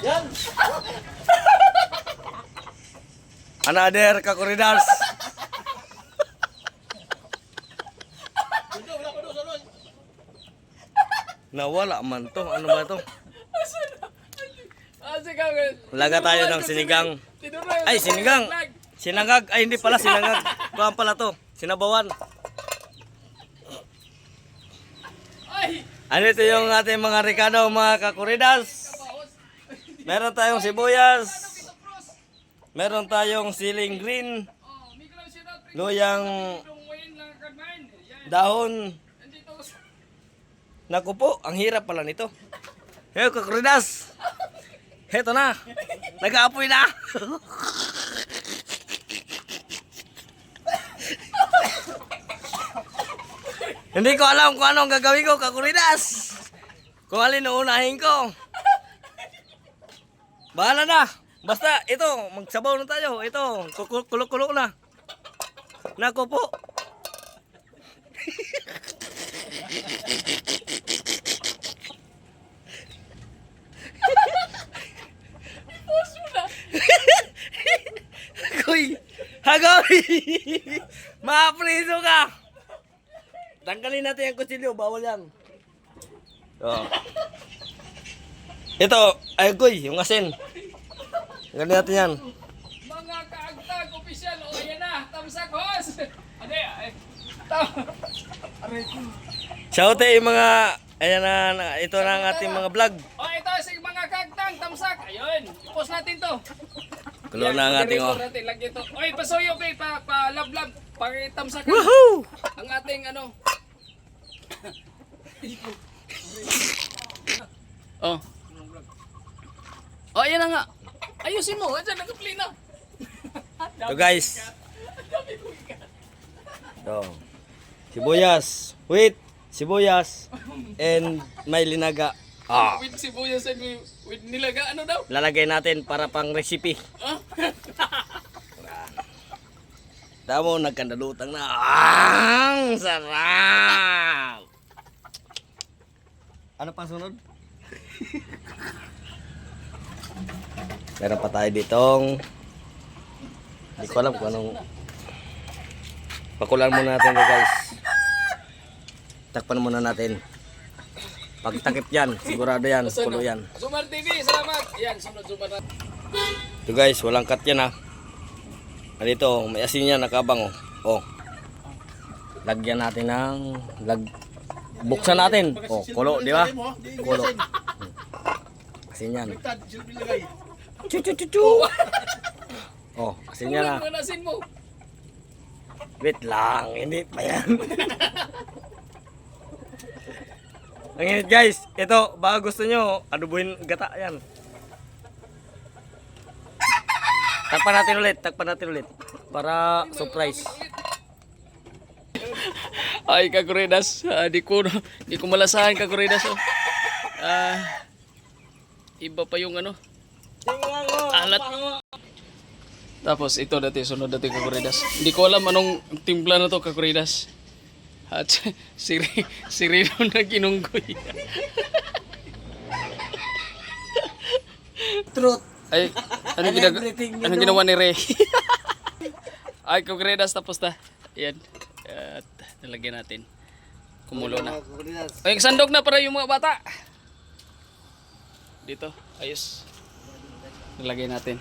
Yan. Another Kakuridas. Nawala man to. Ano ba to? Laga tayo ng sinigang. Ay, sinigang. Sinangag. Ay, hindi pala sinangag. Kuhaan pala to. Sinabawan. Ano ito yung ating mga Ricardo, mga Kakuridas. Meron tayong sibuyas. Meron tayong siling green. Luyang dahon. Naku po, ang hirap pala nito. Hey, Kakuridas. Heto na. Nag-aapoy na. Hindi ko alam kung anong gagawin ko, Kakuridas. Kung alin ang unahin ko. Bahala na. Basta ito, magsabaw na tayo. Ito, kulok-kulok na. Naku po. Kuy, hagawi. Maapriso ka. Tanggalin natin yung kutsilyo, bawal yan. Oh. Ito, ay kuy, yung asin. Tanggalin natin yan. Mga kaagtag, opisyal, o yan na, tamsak hos. Ano yan? Shoutout yung mga, ayan na, ito na ang ating mga vlog. O ito, si mga kaagtag, tamsak. Ayun, i-post natin to. Kulo na ang ating, oh. Natin, lagyan to. Oy, pasuyo, pe, pa-lab-lab, pang-tamsak. Woohoo! Ang ating ano. Oh. Oh, yan na nga. Ayusin mo, andyan, nag-play na. So guys. Ito. Sibuyas. Wait. Sibuyas. And may linaga. Ah. With sibuyas and with nilaga, ano daw? Lalagay natin para pang recipe. Huh? Tamo, nagkandalutang na. Ang sarap! Ano pang sunod? Meron pa tayo ditong, hindi ko alam kung anong, pakulan muna natin guys. Takpan muna natin. Pag takip yan, sigurado yan, pulo yan. Zumar TV, salamat. Yan, sunod Zumar na. Ito guys, walang cut yan ha. Dito, may asin yan, nakabang oh. Oh. Lagyan natin ng buksan natin. Oh, kulo, di ba? Kulo. Asin yan. Chu. Oh, asin yan ha. Ano asin mo? Wait lang, hindi pa yan. Ang init guys, ito, baka gusto nyo, adobuhin gata yan. Takpan natin ulit. Para surprise. Ay, Kakuridas, di ko malasahan, Kakuridas. Oh. Iba pa yung ano. Alat. Tapos ito dati, sunod dati, Kakuridas. Hindi ko alam anong timpla na to, Kakuridas. At si Rino na ginunggoy. Truth. Ay, anong ginawa ni Ray? Ay, Kakuridas, tapos na. Ayan. At nalagyan natin. Kumulo na. Ay, sandog na para yung mga bata. Dito, ayos. Nalagay natin.